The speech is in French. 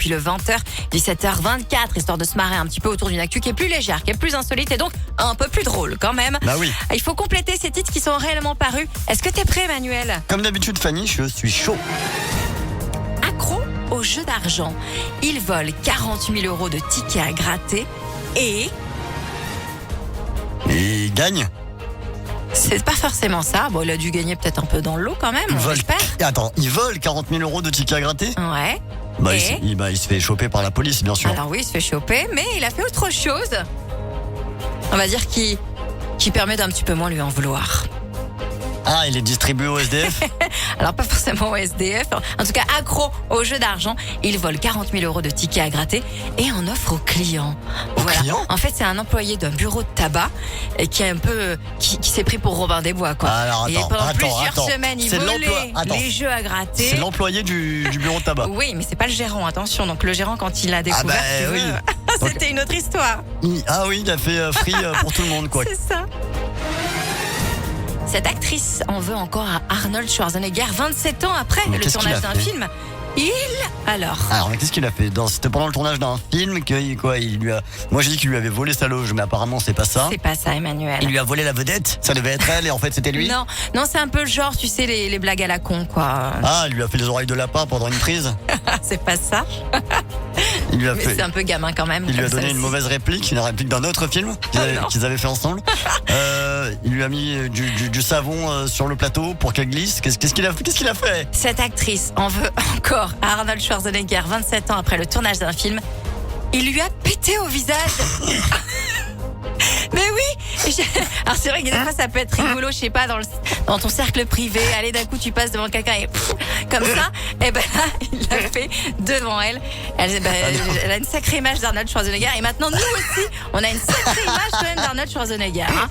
depuis le 20h, 17h24, histoire de se marrer un petit peu autour d'une actu qui est plus légère, qui est plus insolite et donc un peu plus drôle quand même. Bah oui. Il faut compléter ces titres qui sont réellement parus. Est-ce que t'es prêt, Emmanuel? Comme d'habitude, Fanny, je suis chaud. Accro au jeu d'argent, il vole 40 000 euros de tickets à gratter et... Et il gagne. C'est pas forcément ça. Bon, il a dû gagner peut-être un peu dans le lot quand même, Il on vole. espère. Attends, il vole 40 000 euros de tickets à gratter. Ouais. Bah, Et il se fait choper par la police, bien sûr. alors oui, il se fait choper, mais il a fait autre chose. On va dire qui permet d'un petit peu moins lui en vouloir. Ah, il est distribué au SDF. Alors pas forcément au SDF, en tout cas accro au jeu d'argent. Il vole 40 000 euros de tickets à gratter et en offre aux clients. Aux clients ? En fait, c'est un employé d'un bureau de tabac et qui est un peu qui s'est pris pour Robin des Bois, quoi. Alors, et pendant attends, plusieurs semaines, il C'est volait Attends. les jeux à gratter. C'est l'employé du bureau de tabac. Oui, mais c'est pas le gérant, attention. Donc le gérant, quand il l'a découvert, bah, tu veux, oui. c'était une autre histoire. Ah oui, il a fait free pour tout le monde, quoi. C'est ça. Cette actrice en veut encore à Arnold Schwarzenegger 27 ans après Mais le qu'est-ce qu'il tournage a d'un fait film. Alors, mais qu'est-ce qu'il a fait? C'était pendant le tournage d'un film que il lui a. Moi, j'ai dit qu'il lui avait volé sa loge, mais apparemment, c'est pas ça. c'est pas ça, Emmanuel. Il lui a volé la vedette. Ça devait être elle, et en fait, c'était lui. Non, c'est un peu le genre, tu sais, les blagues à la con, quoi. Ah, il lui a fait les oreilles de lapin pendant une prise. C'est pas ça. Il lui a Mais fait. c'est un peu gamin quand même. Il lui a comme ça donné une aussi. mauvaise réplique, une réplique d'un autre film non. qu'ils avaient fait ensemble. Il lui a mis du savon sur le plateau pour qu'elle glisse. Qu'est-ce qu'il a fait? Cette actrice en veut encore à Arnold Schwarzenegger 27 ans après le tournage d'un film. Il lui a pété au visage. Mais oui. Alors c'est vrai que des fois ça peut être rigolo, je sais pas, dans ton cercle privé. Allez, d'un coup tu passes devant quelqu'un et comme ça. Et ben là, il l'a fait devant elle. Elle a une sacrée image d'Arnold Schwarzenegger. Et maintenant nous aussi, on a une sacrée image quand même d'Arnold Schwarzenegger. Hein.